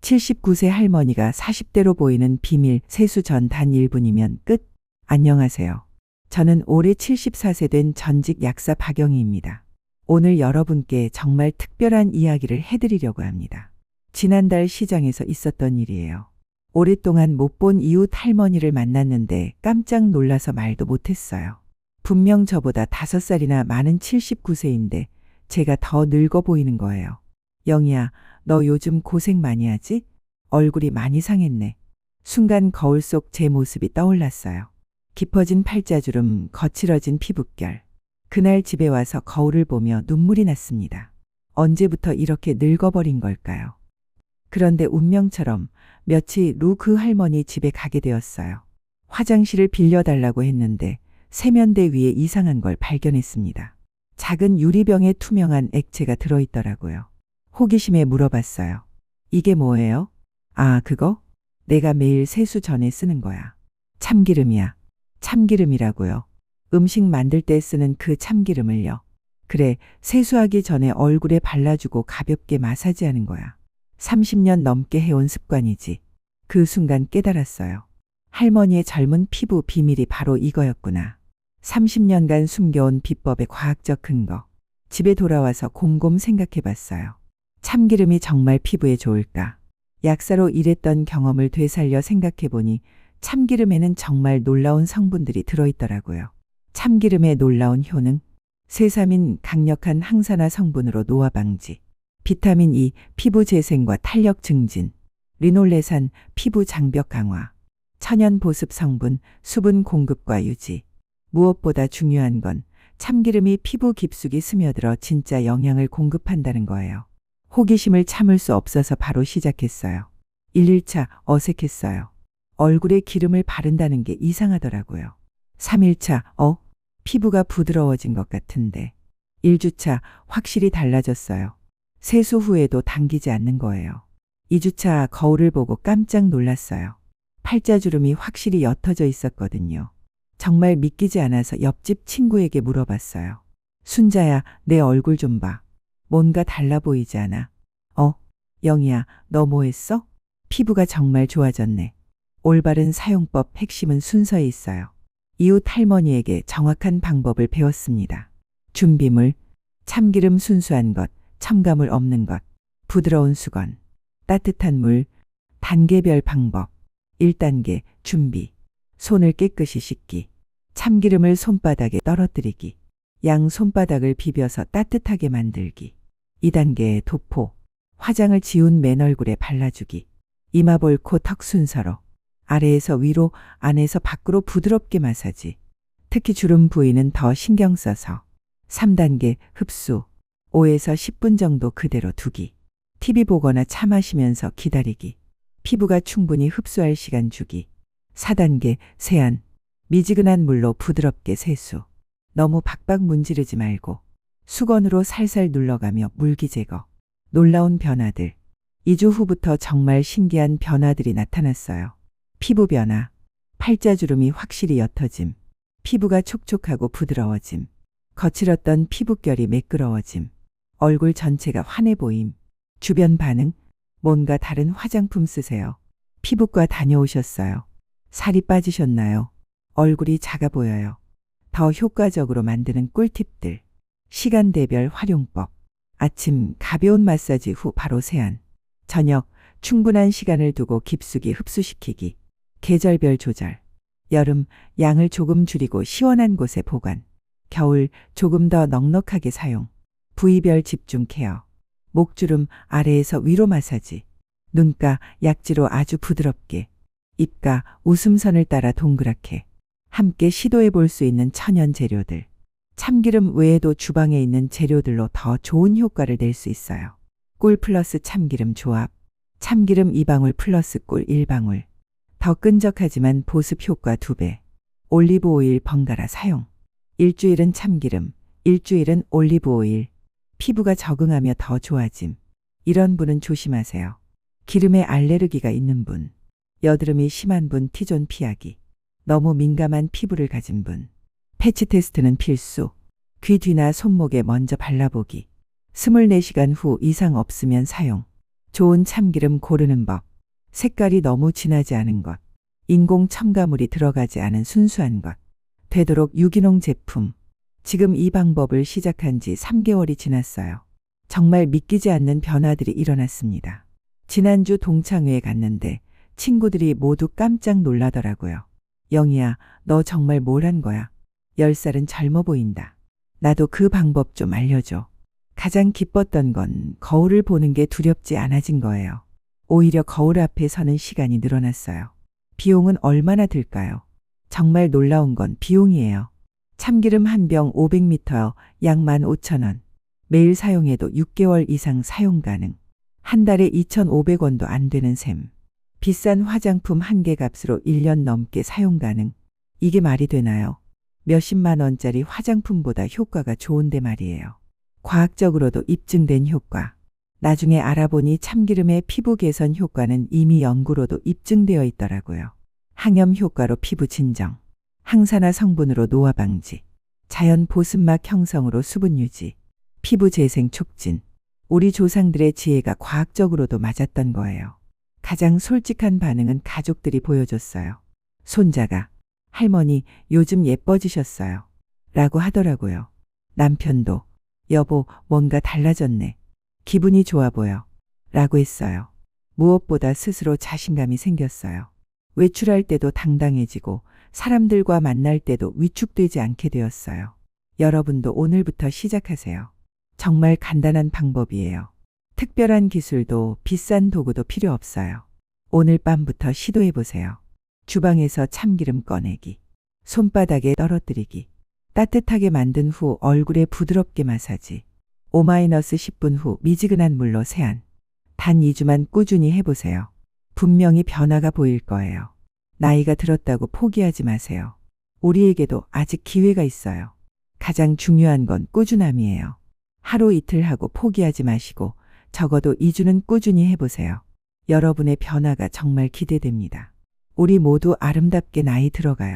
79세 할머니가 40대로 보이는 비밀 세수 전 단 1분이면 끝. 안녕하세요. 저는 올해 74세 된 전직 약사 박영희입니다. 오늘 여러분께 정말 특별한 이야기를 해드리려고 합니다. 지난달 시장에서 있었던 일이에요. 오랫동안 못 본 이웃 할머니를 만났는데 깜짝 놀라서 말도 못했어요. 분명 저보다 5살이나 많은 79세인데 제가 더 늙어 보이는 거예요. 영희야, 너 요즘 고생 많이 하지? 얼굴이 많이 상했네. 순간 거울 속 제 모습이 떠올랐어요. 깊어진 팔자주름, 거칠어진 피부결. 그날 집에 와서 거울을 보며 눈물이 났습니다. 언제부터 이렇게 늙어버린 걸까요? 그런데 운명처럼 며칠 후 그 할머니 집에 가게 되었어요. 화장실을 빌려달라고 했는데 세면대 위에 이상한 걸 발견했습니다. 작은 유리병에 투명한 액체가 들어있더라고요. 호기심에 물어봤어요. 이게 뭐예요? 아, 그거? 내가 매일 세수 전에 쓰는 거야. 참기름이야. 참기름이라고요. 음식 만들 때 쓰는 그 참기름을요. 그래, 세수하기 전에 얼굴에 발라주고 가볍게 마사지하는 거야. 30년 넘게 해온 습관이지. 그 순간 깨달았어요. 할머니의 젊은 피부 비밀이 바로 이거였구나. 30년간 숨겨온 비법의 과학적 근거. 집에 돌아와서 곰곰 생각해봤어요. 참기름이 정말 피부에 좋을까? 약사로 일했던 경험을 되살려 생각해보니 참기름에는 정말 놀라운 성분들이 들어있더라고요. 참기름의 놀라운 효능. 세사민 강력한 항산화 성분으로 노화 방지. 비타민 E 피부 재생과 탄력 증진. 리놀레산 피부 장벽 강화. 천연 보습 성분 수분 공급과 유지. 무엇보다 중요한 건 참기름이 피부 깊숙이 스며들어 진짜 영양을 공급한다는 거예요. 호기심을 참을 수 없어서 바로 시작했어요. 1일차 어색했어요. 얼굴에 기름을 바른다는 게 이상하더라고요. 3일차 피부가 부드러워진 것 같은데. 1주차 확실히 달라졌어요. 세수 후에도 당기지 않는 거예요. 2주차 거울을 보고 깜짝 놀랐어요. 팔자주름이 확실히 옅어져 있었거든요. 정말 믿기지 않아서 옆집 친구에게 물어봤어요. 순자야, 내 얼굴 좀 봐. 뭔가 달라 보이지 않아? 영희야, 너 뭐 했어? 피부가 정말 좋아졌네. 올바른 사용법 핵심은 순서에 있어요. 이웃 할머니에게 정확한 방법을 배웠습니다. 준비물, 참기름 순수한 것, 첨가물 없는 것, 부드러운 수건, 따뜻한 물, 단계별 방법. 1단계 준비. 손을 깨끗이 씻기. 참기름을 손바닥에 떨어뜨리기. 양 손바닥을 비벼서 따뜻하게 만들기. 2단계 도포. 화장을 지운 맨 얼굴에 발라주기. 이마 볼코 턱 순서로. 아래에서 위로, 안에서 밖으로 부드럽게 마사지. 특히 주름 부위는 더 신경 써서. 3단계 흡수. 5에서 10분 정도 그대로 두기. TV 보거나 차 마시면서 기다리기. 피부가 충분히 흡수할 시간 주기. 4단계 세안. 미지근한 물로 부드럽게 세수. 너무 박박 문지르지 말고 수건으로 살살 눌러가며 물기 제거. 놀라운 변화들. 2주 후부터 정말 신기한 변화들이 나타났어요. 피부 변화. 팔자주름이 확실히 옅어짐. 피부가 촉촉하고 부드러워짐. 거칠었던 피부결이 매끄러워짐. 얼굴 전체가 환해 보임. 주변 반응. 뭔가 다른 화장품 쓰세요. 피부과 다녀오셨어요. 살이 빠지셨나요? 얼굴이 작아 보여요. 더 효과적으로 만드는 꿀팁들. 시간대별 활용법. 아침 가벼운 마사지 후 바로 세안. 저녁 충분한 시간을 두고 깊숙이 흡수시키기. 계절별 조절. 여름 양을 조금 줄이고 시원한 곳에 보관. 겨울 조금 더 넉넉하게 사용. 부위별 집중 케어. 목주름 아래에서 위로 마사지. 눈가 약지로 아주 부드럽게. 입가 웃음선을 따라 동그랗게. 함께 시도해 볼 수 있는 천연 재료들. 참기름 외에도 주방에 있는 재료들로 더 좋은 효과를 낼 수 있어요. 꿀 플러스 참기름 조합. 참기름 2방울 플러스 꿀 1방울. 더 끈적하지만 보습 효과 2배. 올리브 오일 번갈아 사용. 일주일은 참기름, 일주일은 올리브 오일. 피부가 적응하며 더 좋아짐. 이런 분은 조심하세요. 기름에 알레르기가 있는 분. 여드름이 심한 분 T존 피하기. 너무 민감한 피부를 가진 분. 패치 테스트는 필수. 귀 뒤나 손목에 먼저 발라보기. 24시간 후 이상 없으면 사용. 좋은 참기름 고르는 법, 색깔이 너무 진하지 않은 것, 인공 첨가물이 들어가지 않은 순수한 것, 되도록 유기농 제품. 지금 이 방법을 시작한 지 3개월이 지났어요. 정말 믿기지 않는 변화들이 일어났습니다. 지난주 동창회에 갔는데 친구들이 모두 깜짝 놀라더라고요. 영희야, 너 정말 뭘 한 거야? 10살은 젊어 보인다. 나도 그 방법 좀 알려줘. 가장 기뻤던 건 거울을 보는 게 두렵지 않아진 거예요. 오히려 거울 앞에 서는 시간이 늘어났어요. 비용은 얼마나 들까요? 정말 놀라운 건 비용이에요. 참기름 한 병 500ml 약 15,000원. 매일 사용해도 6개월 이상 사용 가능. 한 달에 2,500원도 안 되는 셈. 비싼 화장품 한 개 값으로 1년 넘게 사용 가능. 이게 말이 되나요? 몇십만 원짜리 화장품보다 효과가 좋은데 말이에요. 과학적으로도 입증된 효과. 나중에 알아보니 참기름의 피부 개선 효과는 이미 연구로도 입증되어 있더라고요. 항염 효과로 피부 진정, 항산화 성분으로 노화 방지, 자연 보습막 형성으로 수분 유지, 피부 재생 촉진. 우리 조상들의 지혜가 과학적으로도 맞았던 거예요. 가장 솔직한 반응은 가족들이 보여줬어요. 손자가 할머니 요즘 예뻐지셨어요 라고 하더라고요. 남편도 여보 뭔가 달라졌네. 기분이 좋아 보여 라고 했어요. 무엇보다 스스로 자신감이 생겼어요. 외출할 때도 당당해지고 사람들과 만날 때도 위축되지 않게 되었어요. 여러분도 오늘부터 시작하세요. 정말 간단한 방법이에요. 특별한 기술도 비싼 도구도 필요 없어요. 오늘 밤부터 시도해보세요. 주방에서 참기름 꺼내기, 손바닥에 떨어뜨리기, 따뜻하게 만든 후 얼굴에 부드럽게 마사지, 5-10분 후 미지근한 물로 세안. 단 2주만 꾸준히 해보세요. 분명히 변화가 보일 거예요. 나이가 들었다고 포기하지 마세요. 우리에게도 아직 기회가 있어요. 가장 중요한 건 꾸준함이에요. 하루 이틀 하고 포기하지 마시고 적어도 2주는 꾸준히 해보세요. 여러분의 변화가 정말 기대됩니다. 우리 모두 아름답게 나이 들어가요.